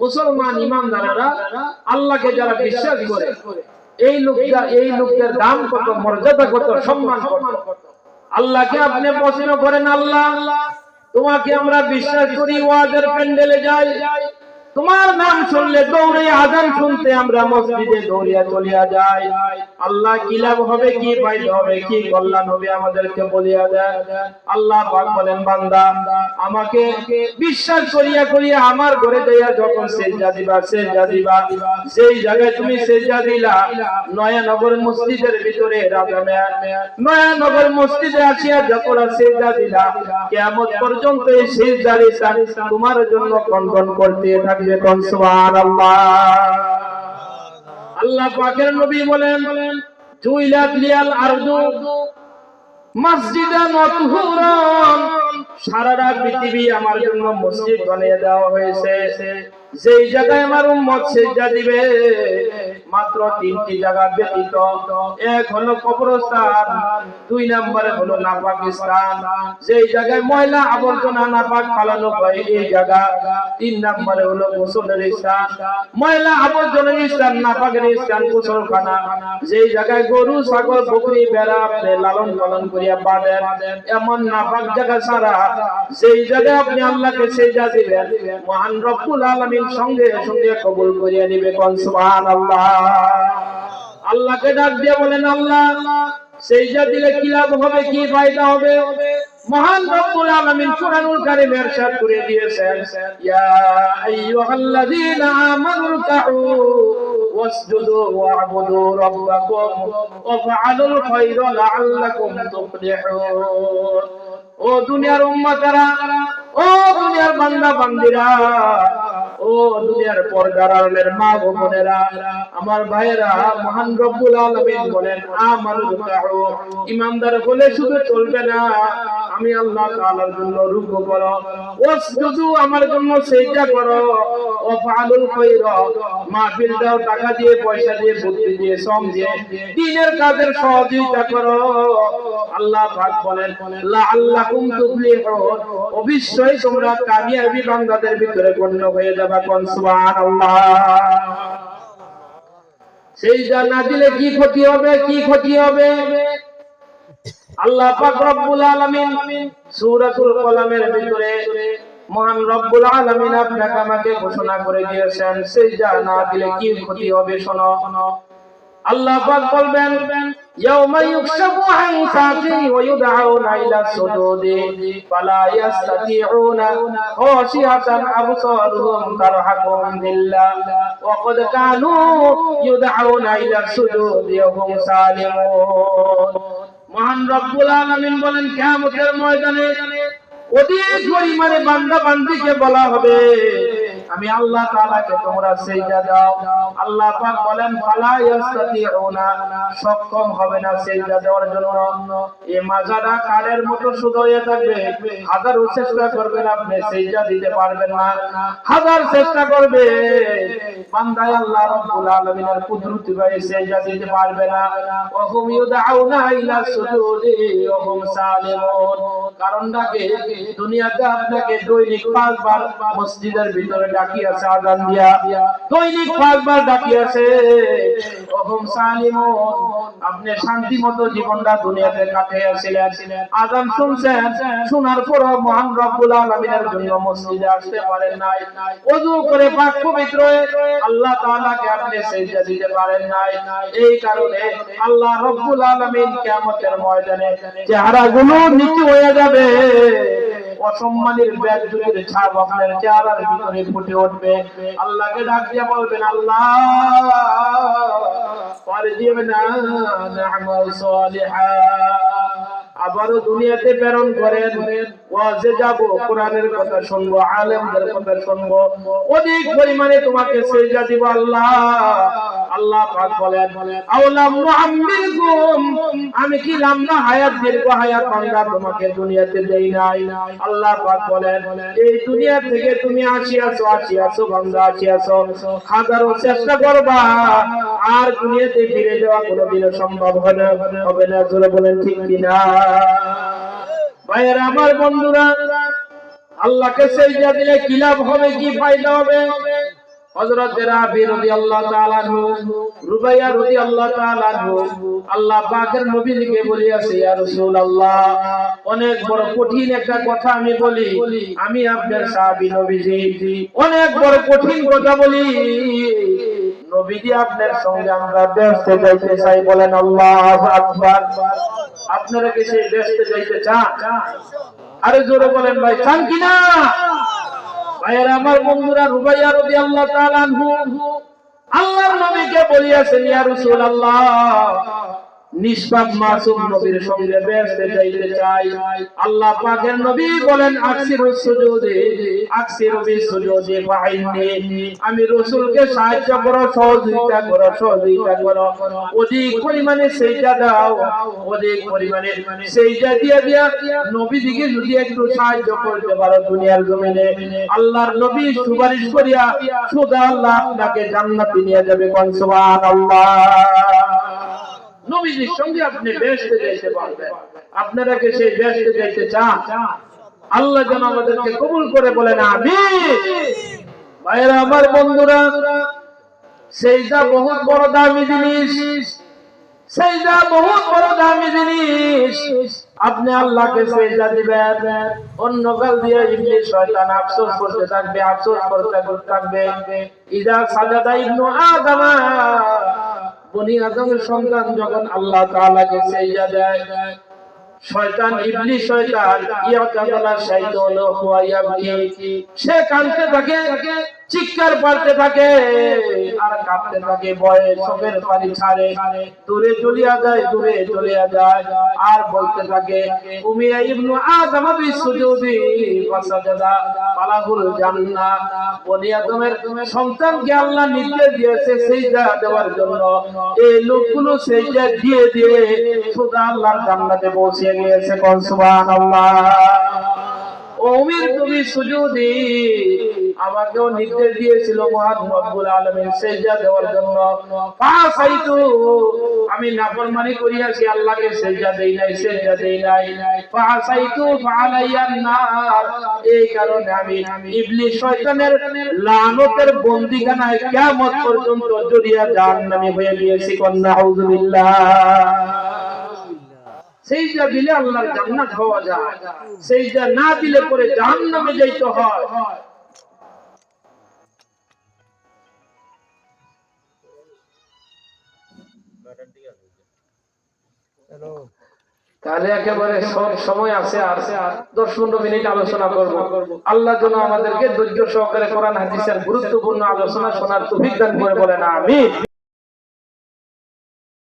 মুসলমান ইমানদাররা আল্লাহকে যারা বিশ্বাস করে এই লোকদের দাম কত, মর্যাদা কত, সম্মান কত। আল্লাহকে আপনি প্রশ্ন করেন, আল্লাহ তোমাকে আমরা বিশ্বাস করি, ওয়াজের প্যান্ডেলে যাই, তোমার নাম শুনলে দৌড়ে আজান শুনতে আমরা মসজিদে দৌড়িয়া চলিয়া যাই। আল্লাহ কি লাভ হবে, কি ফায়দা হবে, কি কল্যাণ হবে আমাদেরকে বলিয়া দেন। আল্লাহ পাক বলেন, বান্দা আমাকে বিশ্বাস করিয়া করিয়া আমার ঘরে যাইয়া যখন সেজদা দিবা, সেই জায়গায় তুমি সেজদা দিলা, নয়ানগর মসজিদের ভিতরে নয়ানগর মসজিদে আসিয়া যখন সেজদা দিলা, কিয়ামত পর্যন্ত এই সেজদার স্থান তোমার জন্য কনকন করতে থাকে। সুবহানাল্লাহ। আল্লাহ পাকের নবী বলেন, জুইলাত লিয়াল আরদু মসজিদান ওয়া তুহুরান, সারা পৃথিবী আমার জন্য মসজিদ বানিয়ে দেওয়া হয়েছে। যেই জায়গায় আমার উম্মত সিজদা দিবে মাত্র তিনটি জায়গা ব্যতীত, এক হলো কবরস্থান, দুই নম্বরে হলো নাপাক স্থান, যেই জায়গায় ময়লা আবর্জনা নাপাক ফালানো হয় এই জায়গা, তিন নম্বরে হলো গোসলের স্থান, ময়লা আবর্জনার স্থান, নাপাকের স্থান গোসলখানা, যেই জায়গায় গরু ছাগল বকরি ভেড়া আপনি লালন পালন করিয়া বাঁধেন, এমন নাপাক জায়গা ছাড়া যেই জায়গায় আপনি আল্লাহকে সিজদা দিবেন, মহান রব্বুল আলামিন সঙ্গে সঙ্গে কবুল করিয়া নিবে। সুবহানাল্লাহ। আল্লাহকে ডাক দিয়ে বলেন, আল্লাহ সিজদা দিলে কি লাভ হবে, কি ফায়দা হবে? মহান রব্বুল আলামিন কুরআনুল কারীমে ইরশাদ করে দিয়েছেন, ইয়া আইয়ুহাল্লাযীনা আমানু রুকউ ওয়াসজুদু ওয়া'বুদু রাব্বাকুম ওয়াফআলুল খায়রা লাআল্লাকুম তুফলিহুন। ও দুনিয়ার উম্মতেরা, ও দুনিয়ার বান্দা বান্দিরা, ও দুনিয়ার পর্দার আড়ালের মা বোনেরা, আমার ভাইয়েরা, মহান রব্বুল আলামিন বলেন, আমানু রুকউ, ইমানদার বলে শুধু চলবে না, আমি আল্লাহ তাআলার জন্য রুকু করো, ওয়াসজুদু আমার জন্য সিজদা করো, ওয়াফআলুল খায়রা মাহফিল দাও, টাকা দিয়ে, পয়সা দিয়ে, বুদ্ধি দিয়ে, শ্রম দিয়ে দ্বীনের কাজের সহযোগিতা করো। আল্লাহ পাক বলেন, লাআল্লাকুম তুফলিহুন, অবশ্যই তোমরা কামিয়াবি বান্দাদের ভিতরে গণ্য হয়ে যাবে। কোন সুবহানাল্লাহ। সিজদা না দিলে কি ক্ষতি হবে, কি ক্ষতি হবে? আল্লাহ পাক রব্বুল আলামিন সূরাতুল কলামের ভিতরে মহান রব্বুল আলামিন আপনাকে আমাকে ঘোষণা করে দিয়েছেন, সিজদা না দিলে কি ক্ষতি হবে। শোনো, আল্লাহ পাক বলবেন, ইয়াউমা ইউকশাফু আন সাকি ওয়া ইউদআউনা ইলা সুজুদি ফালা ইস্তাতিউনা খাশিয়াতান আবসারুহুম তারহাকুম বিল্লাহ ওয়া ক্বাদ কানু ইউদআউনা ইলা সুজুদি ওয়া হুম সালিমুন। মহান রব্বুল আলামিন বলেন, কিয়ামতের ময়দানে অধিক পরিমাণে বান্দা বান্দিকে বলা হবে, আমি আল্লাহ তাআলাকে তোমরা সিজদা দাও। আল্লাহ পাক বলেন, ফালা ইস্তাতিউনা, সক্ষম হবে না সিজদা দেওয়ার জন্য। এই মাজাটা কারের মতো শুধু হয়ে থাকবে, হাজারো চেষ্টা করবেন আপনি সিজদা দিতে পারবেন না, হাজার চেষ্টা করবে বান্দা আল্লাহ রাব্বুল আলামিনের কুদরতি ভাই সিজদা দিতে পারবে না। ওয়া হুম ইউদআউনা ইলা সুজুদি ওয়া হুম সালিমুন। কারণটা কি? দুনিয়াতে আপনাকে দৈনিক 5 বার মসজিদের ভিতরে ডাকিয়াছে আযান দিয়া, দৈনিক 5 বার ডাকিয়াছে, ওয়া হুম সালিমুন। আপনি শান্তিমতো জীবনটা দুনিয়াতে কাটাইয়াছিলেন, আযান শুনছেন, শোনার পর মহান রব্বুল আলামিনের জন্য মসজিদে আসতে পারেন নাই, ওযু করে পাক পবিত্র হয়ে আল্লাহ তাআলাকে আপনি সিজদা দিতে পারেন নাই। এই কারণে আল্লাহ রব্বুল আলামিন কিয়ামতের ময়দানে চেহারাগুলো নিচু হয়ে যাবে, অসম্মানের বেজ্জতির ছাপ আপনার চেহারার ভিতরে ফুটে উঠবে। আল্লাহকে ডাক দিয়ে বলবেন, আল্লাহ ফারজিবনা না'মাল সালিহা, আবারো দুনিয়াতে প্রেরণ করেন, ওয়াজে যাব, কোরআনের কথা শুনবো, আলেমদের কথা শুনবো, অধিক পরিমাণে তোমাকে সিজদা দিব। আল্লাহ পাক বলেন, আওলাম মুআম্মিরকুম, আমি কি লম্বা হায়াত দীর্ঘ হায়াত বান্দা তোমাকে দুনিয়াতে দেই নাই? আল্লাহ পাক বলেন, এই দুনিয়া থেকে তুমি আসিয়াছো বান্দা, আসিয়াছো, হাজারো চেষ্টা করবা, আর দুনিয়াতে ফিরে যাওয়া কোনোদিনও সম্ভব হবে না। জোরে বলেন ঠিক কিনা? ভাইয়েরা আমার, বন্ধুরা, আল্লাহকে সিজদা দিলে কি লাভ হবে, কি ফায়দা হবে? হযরত রাবি রাদিয়াল্লাহু তাআলা আনহু, রুবাইয়া রাদিয়াল্লাহু তাআলা আনহু আল্লাহ পাকের নবীকে বলিয়াছে, ইয়া রাসূলুল্লাহ, অনেক বড় কঠিন একটা কথা আমি বলি, আমি আপনার সাহাবী নবীজি, অনেক বড় কঠিন কথা বলি নবীজি, আপনার সঙ্গে আমরা বেহেশতে যাইতে চাই। বলেন আল্লাহু আকবার। আপনারা কি সেই বেহেশতে যাইতে চান? আরে জোরে বলেন ভাই, চান কিনা? ভাইয়েরা আমার, বন্ধুরা, রুবাইয়া রাদিয়াল্লাহু তাআলা আনহু আল্লাহর নবীকে বলিয়াছেন, ইয়া রাসূলুল্লাহ, নিষ্পাপ মাসুম নবীর সঙ্গে বেহেশতে যাইতে চাই। আল্লাহ পাকের নবী বলেন, আকসিরুস সুজুদে, আকসিরু বিসুজুদি ফাইন্নি, আমি রাসূলকে সাহায্য করো, সহযোগিতা করো, সহযোগিতা করো, অধিক পরিমাণে সেজদা দাও, অধিক পরিমাণে সেজদা দিয়া নবীজিকে যদি একটু সাহায্য করতে পারো দুনিয়ার জমিনে, আল্লাহর নবী সুপারিশ করিয়া সুদা আল্লাহ আপনাকে জান্নাতে নিয়ে যাবে। কোন সুবহানাল্লাহ। নবীজির সঙ্গে আপনি বেহেশতে যাইতে পারবেন। আপনারা কি সেই বেহেশতে যাইতে চান? আল্লাহ যেন আমাদেরকে কবুল করে, বলেন আমিন। ভাইরা আমার, বন্ধুরা, সেজদা বহুত বড় দামি জিনিস, সেজদা বহুত বড় দামি জিনিস। আপনি আল্লাহকে সেজদা দিবেন, অন্য গাল দিয়ে ইবলিস শয়তান আফসোস করতে থাকবে, আফসোস করতে থাকবে। ইদা সাজাদা ইবনু আদম, বনি আদমের সন্তান যখন আল্লাহ তাআলাকে সেজদা দেয়, শয়তান, ইবলিস শয়তান, ইয়াকাযালা শাইতানু ওয়া ইয়াবকি, সে কাঁদতে থাকে, চিৎকার পারতে থাকে, আর কাঁপতে থাকে, ভয়ে চোখের পানি ছাড়ে, দূরে চলিয়া যায়, দূরে চলিয়া যায়, আর বলতে থাকে, উমিয়া ইবনু আদম বিসুজুদি ফাসাজাদা ফালাহুল জান্নাহ, বনি আদমের সন্তানকে আল্লাহ নির্দেশ দিয়েছে সিজদা দেওয়ার জন্য, এই লোকগুলো সিজদা দিয়ে দিয়ে সোজা আল্লাহর জান্নাতে পৌঁছে গিয়েছে। কোন সুবহানাল্লাহ। উমিরতু বিসুজুদি, আমাকেও নির্দেশ দিয়েছিল মহান রব্বুল আলামিন সিজদা দেওয়ার জন্য, ফাসাইতু, আমি নাফরমানি করিয়াছি, আল্লাহকে সিজদা দেই নাই, সিজদা দেই নাই, ফাসাইতু ফালাইয়ান নার, এই কারণে আমি ইবলিস শয়তানের লানতের বন্দিখানায় কিয়ামত পর্যন্ত জড়িয়ে জাহান্নামী হয়ে গিয়েছি। কোন নাউযুবিল্লাহ। সেজদা দিলে আল্লাহর জান্নাত হওয়া যায়, সেজদা না দিলে পরে জাহান্নামে যাইতে হয়। তাহলে একেবারে সব সময় আছে, আর 10-15 মিনিট আলোচনা করব। আল্লাহ যেন আমাদেরকে ধৈর্য সহকারে কোরআন হাদিসের গুরুত্বপূর্ণ আলোচনা শোনার তৌফিক দান করে, বলেন আমিন।